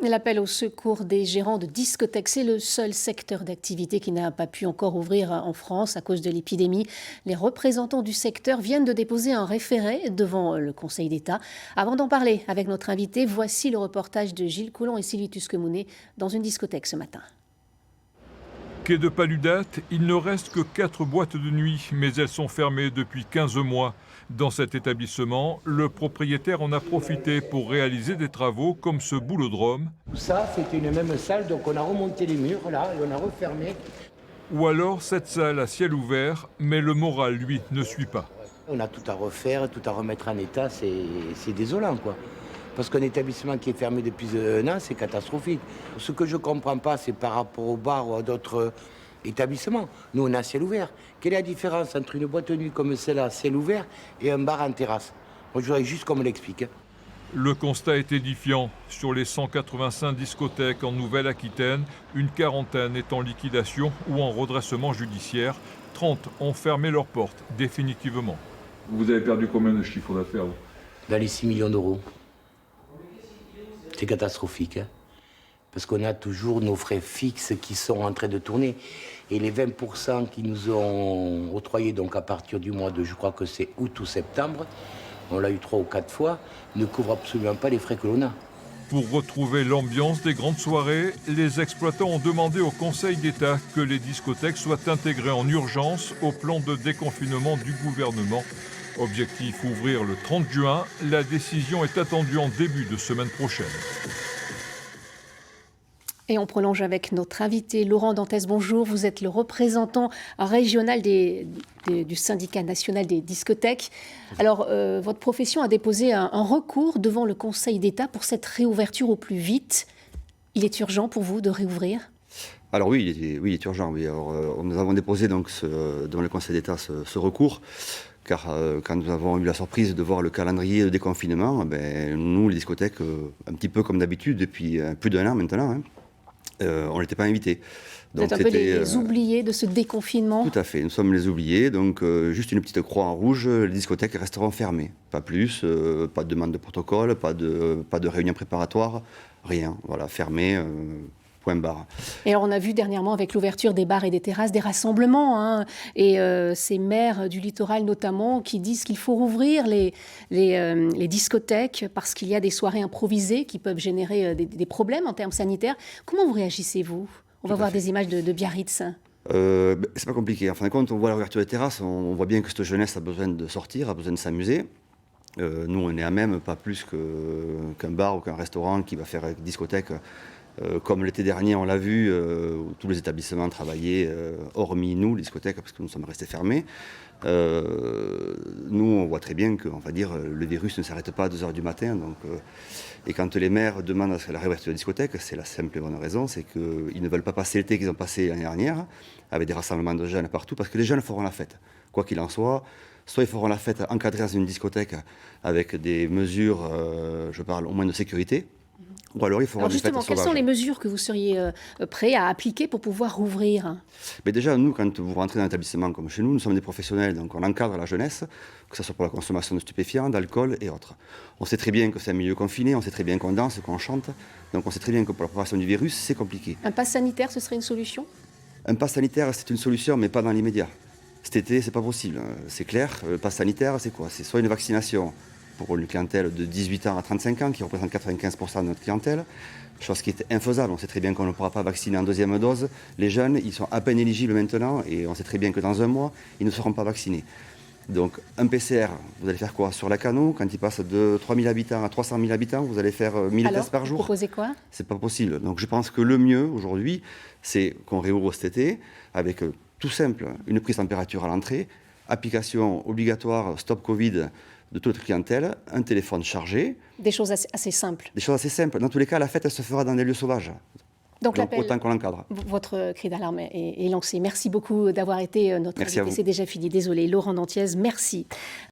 L'appel au secours des gérants de discothèques, c'est le seul secteur d'activité qui n'a pas pu encore ouvrir en France à cause de l'épidémie. Les représentants du secteur viennent de déposer un référé devant le Conseil d'État. Avant d'en parler avec notre invité, voici le reportage de Gilles Coulon et Sylvie Tusquemounet dans une discothèque ce matin. Quai de Paludate, il ne reste que 4 boîtes de nuit, mais elles sont fermées depuis 15 mois. Dans cet établissement, le propriétaire en a profité pour réaliser des travaux comme ce boulodrome. Ça, c'était une même salle, donc on a remonté les murs là et on a refermé. Ou alors cette salle à ciel ouvert, mais le moral, lui, ne suit pas. On a tout à refaire, tout à remettre en état, c'est désolant quoi. Parce qu'un établissement qui est fermé depuis un an, c'est catastrophique. Ce que je ne comprends pas, c'est par rapport au bar ou à d'autres établissements. Nous, on a ciel ouvert. Quelle est la différence entre une boîte de nuit comme celle-là, ciel ouvert, et un bar en terrasse? Moi, je voudrais juste qu'on me l'explique. Le constat est édifiant. Sur les 185 discothèques en Nouvelle-Aquitaine, une quarantaine est en liquidation ou en redressement judiciaire. 30 ont fermé leurs portes définitivement. Vous avez perdu combien de chiffre d'affaires? Dans les 6 millions d'euros. C'est catastrophique, hein, parce qu'on a toujours nos frais fixes qui sont en train de tourner. Et les 20% qui nous ont octroyés donc à partir du mois de, je crois que c'est août ou septembre, on l'a eu 3 ou 4 fois, ne couvrent absolument pas les frais que l'on a. Pour retrouver l'ambiance des grandes soirées, les exploitants ont demandé au Conseil d'État que les discothèques soient intégrées en urgence au plan de déconfinement du gouvernement. Objectif, ouvrir le 30 juin. La décision est attendue en début de semaine prochaine. Et on prolonge avec notre invité, Laurent Dantès. Bonjour, vous êtes le représentant régional du syndicat national des discothèques. Alors, votre profession a déposé un recours devant le Conseil d'État pour cette réouverture au plus vite. Il est urgent pour vous de réouvrir ? Alors oui, il est urgent. Oui. Alors, nous avons déposé donc devant le Conseil d'État ce recours. Car quand nous avons eu la surprise de voir le calendrier de déconfinement, nous, les discothèques, un petit peu comme d'habitude, depuis plus d'un an maintenant, on n'était pas invités. Vous êtes un peu les oubliés de ce déconfinement? Tout à fait, nous sommes les oubliés. Donc juste une petite croix en rouge, les discothèques resteront fermées. Pas plus, pas de demande de protocole, pas de réunion préparatoire, rien. Voilà, fermé. Point barre. Et alors on a vu dernièrement avec l'ouverture des bars et des terrasses des rassemblements, et ces maires du littoral notamment qui disent qu'il faut rouvrir les discothèques parce qu'il y a des soirées improvisées qui peuvent générer des problèmes en termes sanitaires. Comment vous réagissez-vous? On va voir des images de Biarritz. C'est pas compliqué. En fin de compte, on voit l'ouverture des terrasses, on voit bien que cette jeunesse a besoin de sortir, a besoin de s'amuser. Nous, on est à même pas plus qu'un bar ou qu'un restaurant qui va faire discothèque. Comme l'été dernier, on l'a vu, où tous les établissements travaillaient, hormis nous, les discothèques, parce que nous sommes restés fermés. Nous, on voit très bien que, on va dire, le virus ne s'arrête pas à 2 h du matin. Donc, et quand les maires demandent à la réouverture des discothèques, c'est la simple et bonne raison, c'est qu'ils ne veulent pas passer l'été qu'ils ont passé l'année dernière, avec des rassemblements de jeunes partout, parce que les jeunes feront la fête. Quoi qu'il en soit ils feront la fête encadrée dans une discothèque avec des mesures, je parle au moins de sécurité. Ou alors il faudra alors justement, quelles sont les mesures que vous seriez prêts à appliquer pour pouvoir rouvrir? Mais déjà, nous, quand vous rentrez dans un établissement comme chez nous, nous sommes des professionnels, donc on encadre la jeunesse, que ce soit pour la consommation de stupéfiants, d'alcool et autres. On sait très bien que c'est un milieu confiné, on sait très bien qu'on danse, qu'on chante, donc on sait très bien que pour la propagation du virus, c'est compliqué. Un pass sanitaire, ce serait une solution? Un pass sanitaire, c'est une solution, mais pas dans l'immédiat. Cet été, c'est pas possible, c'est clair. Le pass sanitaire, c'est quoi? C'est soit une vaccination pour une clientèle de 18 ans à 35 ans, qui représente 95% de notre clientèle, chose qui est infaisable. On sait très bien qu'on ne pourra pas vacciner en deuxième dose. Les jeunes, ils sont à peine éligibles maintenant, et on sait très bien que dans un mois, ils ne seront pas vaccinés. Donc un PCR, vous allez faire quoi? Sur la Cano, quand il passe de 3 000 habitants à 300 000 habitants, vous allez faire 1000 tests par jour. Vous proposez quoi? C'est pas possible. Donc je pense que le mieux aujourd'hui, c'est qu'on réouvre cet été avec tout simple, une prise de température à l'entrée, application obligatoire Stop Covid de toute clientèle, un téléphone chargé. Des choses assez simples. Des choses assez simples. Dans tous les cas, la fête, elle se fera dans des lieux sauvages. Donc autant qu'on l'encadre. Votre cri d'alarme est lancé. Merci beaucoup d'avoir été notre invité. C'est déjà fini. Désolé. Laurent Dantès, merci.